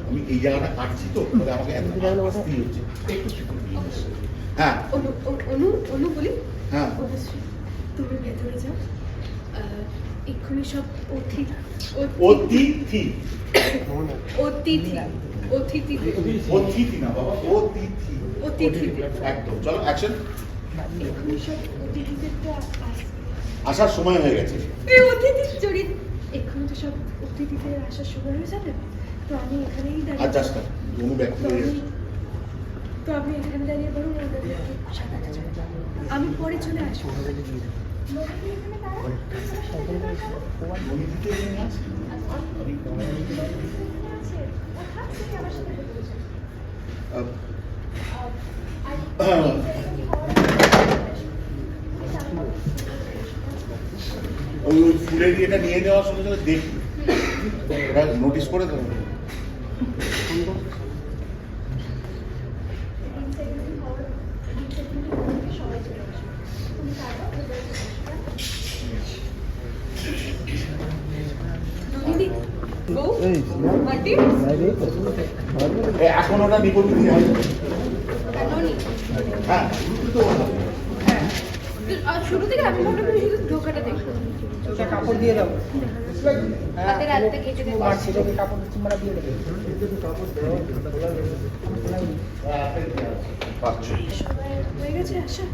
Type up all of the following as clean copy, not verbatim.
আমি এই জায়গাটা কাটছি তো আমাকে আসতেই হচ্ছে হ্যাঁ অনু বলি হ্যাঁ তুমি ভেতরে যাও এক্ষুনি সব অতিথি না বাবা অতিথি একদম চলো অ্যাকশন এক্ষুনি সব অতিথিদেরকে আসার সময় হয়ে গেছে এই অতিথি চরিত এক্ষুনি তো সব অতিথিদের আসার সময় হয়ে যাবে তো আমি এখানেই দাঁড়িয়ে আচ্ছা আচ্ছা কোনো ব্যক্তি তো আমি এখানে দাঁড়িয়ে বরং ওদেরকে সাঁতারে চলে যাবো আমি পরে চলে আসবো ওই ফুলের ইয়েটা নিয়ে নেওয়ার সঙ্গে সঙ্গে দেখি নোটিস করে দেবো এখন ওটা নিবন্ধন দিয়ে হবে হ্যাঁ শুরু থেকে আমি মনে করি শুধু ঢোকাটা দেখবো কাপড় দিয়ে দাও হাতে রাখতে কেটে দেবো কাপড় তোমরা দিয়ে দেবে হয়ে গেছে আশা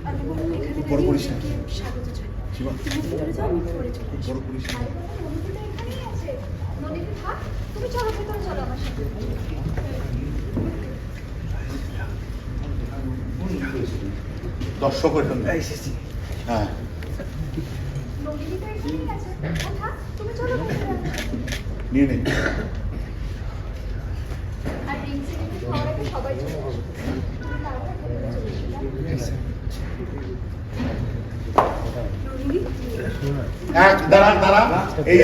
আমি বললাম এখানে বড় করিস না স্বাগত জানাই শিবা তুমি ভেতরে যাও আমি পরে চলে আসবো বড় করিস না তুমি চলো ভেতরে চলো আমার সাথে দর্শকের জন্য হ্যাঁ নিয়ে নে সবাই দাঁড়া দাঁড়া এই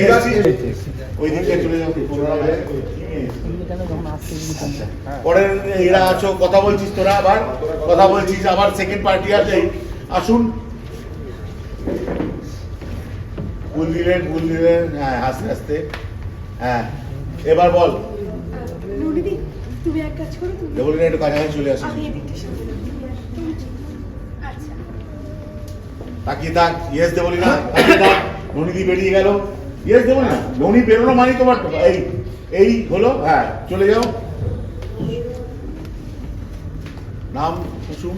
ওই দিকে চলে যাও পরের এরা আছো কথা বলছিস তোরা আবার কথা বলছিস আবার সেকেন্ড পার্টি আছে আসুন ভুল দিলেন হ্যাঁ আস্তে আস্তে হ্যাঁ এবার বল ননিদি তুমি এক কাজ করো তুমি বলি না একটু কাছাকাছি চলে আসি আমি এদিকটা সামনে আচ্ছা তাকিয়ে থাক ইয়েস দে বলি না তাকিয়ে থাক ননিদি বেরিয়ে গেল ইয়েস দে বলি না ননি বেরোনো মানে তোমার এই হলো হ্যাঁ চলে যাও নাম কুসুম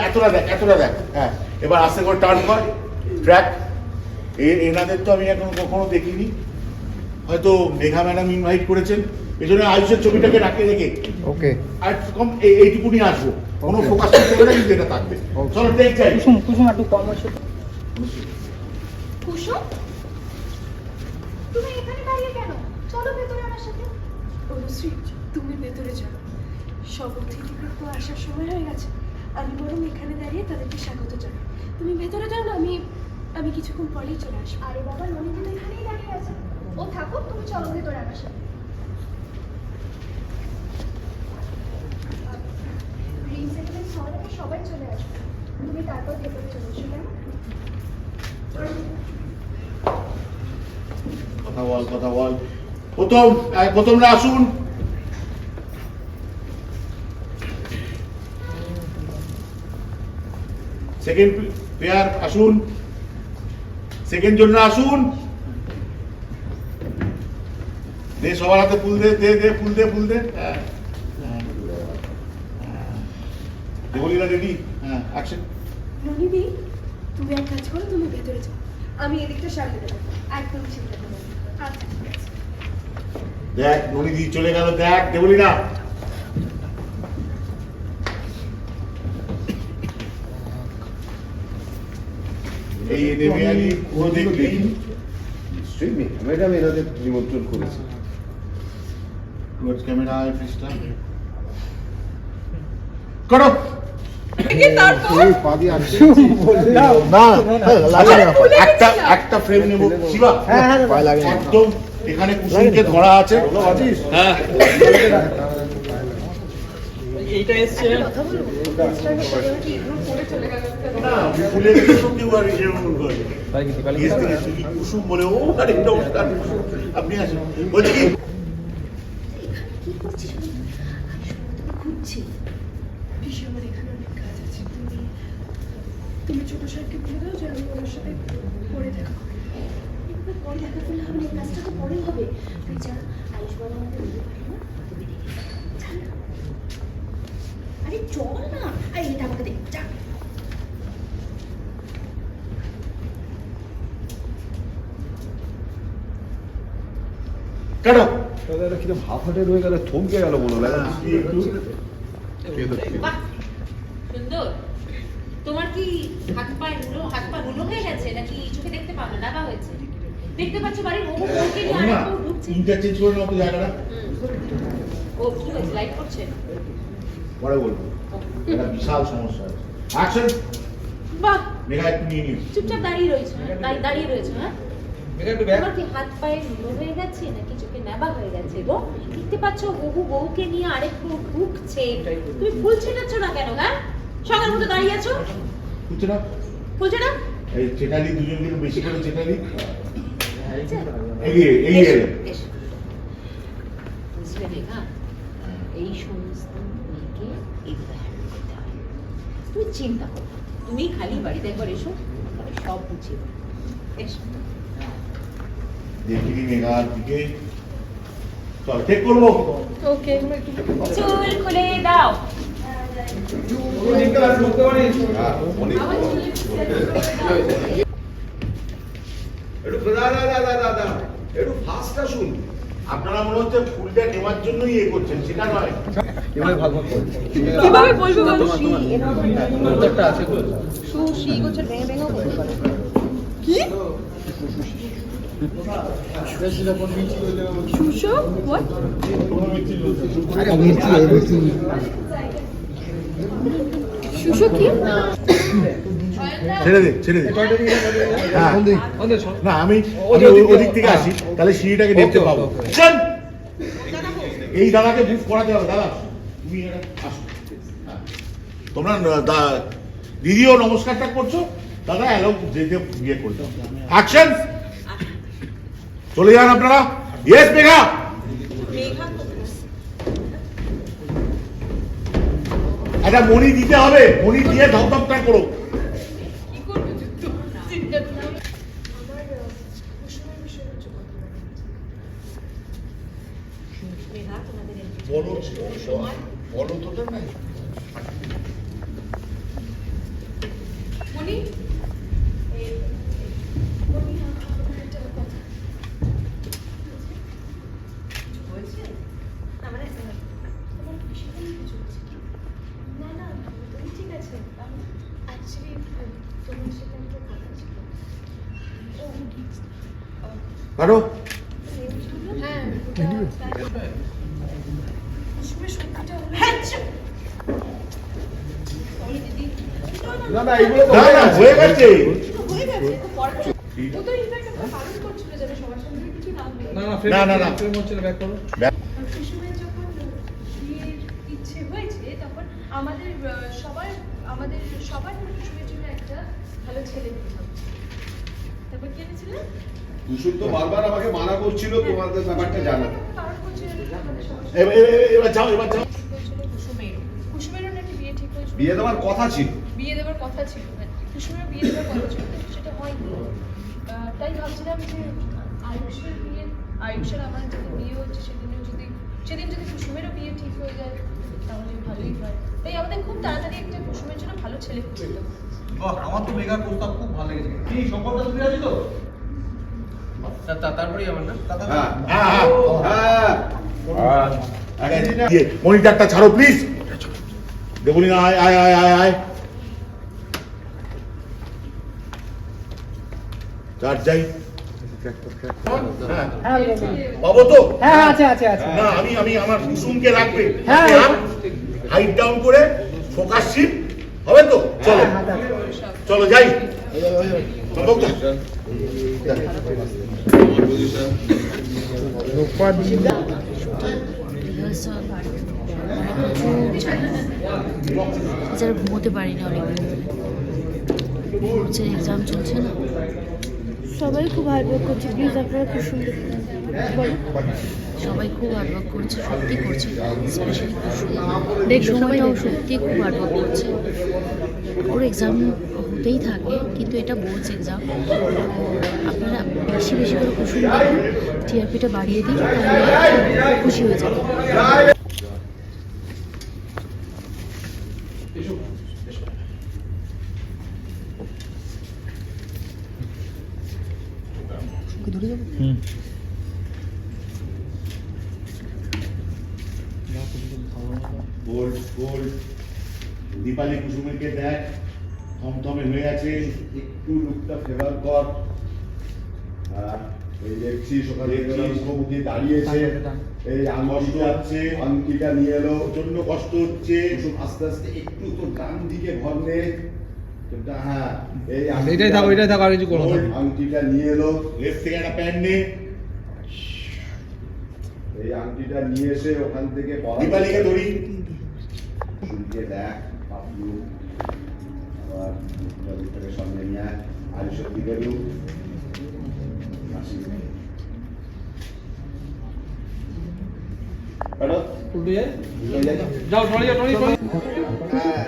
এতটা দেখ হ্যাঁ এবার আস্তে করে টার্ন কর ট্র্যাক এনাদের তো আমি এখন কখনো দেখিনি হয়তো মেঘা ম্যাডাম ইনভাইট করেছেন এই জন্য আয়ুষের ছবিটাকে রাখিয়ে রেখে ওকে আর কম এইটুকুনি আসবো কোনো ফোকাস করতে হবে না কিন্তু এটা থাকবে চলো টেক চাই কুসুম একটু কম আছে কুসুম তুমি এখানে দাঁড়িয়ে কেন চলো ভেতরে আমার সাথে অনুশ্রী তুমি ভেতরে চলো সব অতিথিদের তো আসার সময় হয়ে গেছে আমি বরং এখানে দাঁড়িয়ে তাদেরকে স্বাগত জানাই তুমি ভেতরে যাও না আমি কিছুক্ষণ পরেই চলে আসবো আরে বাবা ননিদি তো এখানেই দাঁড়িয়ে আছে ও থাকুক তুমি চলো ভেতরে আমার সাথে সবাই চলে আসবে তুমি তারপর ভেতরে চলে এসো কেন কথা বল প্রথমরা আসুন সেকেন্ড পেয়ার আসুন সেকেন্ড জন্য আসুন দে সবার হাতে ফুল দে ফুল দে হ্যাঁ বলি না রেডি হ্যাঁ অ্যাকশন ননিদি তুমি এক কাজ করো তুমি ভেতরে যাও আমি এদিকটা সামনে দেবো একদম চিন্তা করো আচ্ছা ঠিক আছে দেখ ননিদি চলে গেল দেখ দেবলি না এই দেবিয়ালি পুরো দেখলি নিশ্চয়ই ম্যাডাম এনাদের নিমন্ত্রণ করেছে টুয়ার্ডস ক্যামেরা ফিস্টা করো একটা ফ্রেম নেব শিবা একদম এখানে কুসুমকে ধরা আছে হ্যাঁ এইটা এসছে কথা বলবো পরে চলে গেল না ভুলে গেছে তো কেউ আর ইয়ে করে গেস্ট গেছে কি কুসুম বলে ও আরে নমস্কার আপনি আসুন বলছি কি কি করছিস খুঁজছি পিসি আমার এখানে অনেক কাজ আছে তুমি ছোট সাহেবকে বলে দাও যে আমি ওনার সাথে পরে দেখা করি এবার পরে দেখা করলে হবে না কাজটা তো পরে হবে তুই যা আয়ুষ বাবা আমাদের বলতে পারি না তুমি দেখে যা না আরে চল না আরে এটা আমাকে দেখ যা কাটো দাদা কিরকম হাফ হাটে রয়ে গেল, থমকে গেল মনে হলো। বাহ, সুন্দর। তোমার কি হাত পা হুলো হয়ে গেছে নাকি চোখে দেখতে পাবো না বা হয়েছে? দেখতে পাচ্ছ বাড়ির ও ওকে নিয়ে না আরেকটু ঢুকছে। ইন্টারচেঞ্জ করে নাও তো জায়গাটা ও কি হয়েছে, লাইট করছে? পরে বলবো এটা বিশাল সমস্যা আছে অ্যাকশন বাহ, মেঘা একটু নিয়ে নিও চুপচাপ দাঁড়িয়ে রয়েছে, দাঁড়িয়ে রয়েছে। হ্যাঁ, তোমার কি হাত পায়ে হুলো হয়ে গেছে নাকি চোখে নেবা হয়ে গেছে গো? দেখতে পাচ্ছ বহু বউকে নিয়ে আরেকটু ঢুকছে, তুমি ফুল ছিটাচ্ছ না কেন? হ্যাঁ, সকাল মতো দাঁড়িয়ে আছো, বুঝছো না ফুলছে না? এই চেটালি দুজন থেকে বেশি করে চেটালি আচ্ছা। এগিয়ে এগিয়ে এলো। এসো। বুঝলে রেখা, এই সমস্ত মেয়েকে এইভাবে হ্যান্ডেল করতে হয়। তুমি চিন্তা করো না। তুমি খালি বাড়িতে একবার এসো, আমি সব বুঝিয়ে দেবো। এসো। দেখি মেঘার দিকে চল ঠিক করবো ওকে চুল খুলে দাও। একটু ফাস্ট আসুন। আপনারা মনে হচ্ছে ফুলটা নেওয়ার জন্যই ইয়ে করছেন সেটা নয় কিভাবে বলবো সুশি গোছের ভেঙে ভেঙেও বলতে পারে সুশো হোয়াট সুশো কি ছেড়ে দে হ্যাঁ। না আমি ওদিক থেকে আসি তাহলে সিঁড়িটাকে দেখতে পাবো চল। এই দাদাকে বুক করাতে হবে দাদা তুমি এটা আসো হ্যাঁ। তোমরা দিদিও নমস্কারটা করছো দাদা অ্যালাউ যেতে বিয়ে করতে অ্যাকশন চলে যান আপনারা ইয়েস মেঘা একটা মণি দিতে হবে মণি দিয়ে ধপধপটা করো মেঘা, তোমাদের বলো বলো তোটা নাই মনি, হয়েছে? না না তুমি ঠিক আছে অ্যাকচুয়ালি তোমার সাথে একটা কথা ছিল কারো হ্যাঁ কুসুমের সত্যিটা হলো না না এইগুলো তো না না হয়ে গেছে হয়ে গেছে তো পরে ও তো ইনফ্যাক্ট একটা পালন করছিল যেন সবার সঙ্গে কিছু না হবে না কুসুমের যখন বিয়ের ইচ্ছে হয়েছে তখন আমাদের সবার কুসুমের জন্য একটা ভালো ছেলে দিতে হবে তারপর কি এনেছিলেন কুসুম তো বারবার আমাকে মানা করছিল তোমাদের ব্যাপারটা জানা। কারণ করছিল আমাদের সবার এবার যাও কুসুমেরও নাকি বিয়ে ঠিক হয়েছিল বিয়ে দেওয়ার কথা ছিল। বিয়ে দেওয়ার কথা ছিল কুসুমের বিয়ে দেওয়ার কথা ছিল কিন্তু সেটা হয়নি তাই ভাবছিলাম যে আয়ুষের আমার যদি বিয়ে হচ্ছে সেদিন যদি কুসুমেরও বিয়ে ঠিক হয়ে যায় তাহলে ভালোই হয় তাই আমাদের খুব তাড়াতাড়ি একটা কুসুমের জন্য ভালো ছেলে খুঁজে দেবো বাহ, আমার তো মেঘার প্রস্তাব খুব ভালো লেগেছে। কি সম্পর্কটা তুমি আছি তো? তারপরেই আমার না? হ্যাঁ হ্যাঁ হ্যাঁ মনিটরটা ছাড়ো প্লিজ দেবুনি না আয় আয় আয় আয় আয় চার যাই পাবো তো হ্যাঁ আছে আছে আছে না আমি আমার কুসুমকে রাখবে হ্যাঁ। হাইট ডাউন করে ফোকাস শিপ হবে তো চলো চলো যাই চলো তো। এছাড়া ঘুমোতে পারি না অনেকদিন ধরে। বোর্ডসের এক্সাম চলছে না। সবাই খুব হার্ড ওয়ার্ক করছে, প্লিজ আপনারা খুব সুন্দর বলো। সবাই খুব হার্ড ওয়ার্ক করছে, সত্যি করছে, স্পেশালি সময়টাও সত্যি খুব হার্ড ওয়ার্ক করছে। ওর এক্সাম হতেই থাকে, কিন্তু এটা বোর্ডস এক্সাম। আপনারা বেশি বেশি করে কুসুম দেখুন, টিআরপিটা বাড়িয়ে দিন, তাহলে খুশি হয়ে যাবে। গোল্ড গোল্ড দীপালি কুসুমেরকে দেখ, থমথমে হয়ে আছে, একটু লুকটা ফেভার কর। এই দেখছিস ওখানে মুখোমুখি দাঁড়িয়েছে, এই কষ্ট হচ্ছে, আংটিটা নিয়ে এলো। প্রচন্ড কষ্ট হচ্ছে। কুসুম আস্তে আস্তে একটু তোর ডান দিকে ভর নে। তোরটা, হ্যাঁ, এই এটাই থাকো, এটাই থাকো, আর কিছু করো না। আংটিটা নিয়ে এলো। লেফট থেকে একটা প্যান্ট নে। এই আংটিটা নিয়ে এসে ওখান থেকে দীপালিকে ধরি। শুনকে দেখ পাপলু, আবার দীপালিকে সামনে নিয়ে আয়, আয়ুষের দিকে দু হাসি। উল্টে যায়, যাও ট্রলি যাও, ট্রলি ট্রলি। হ্যাঁ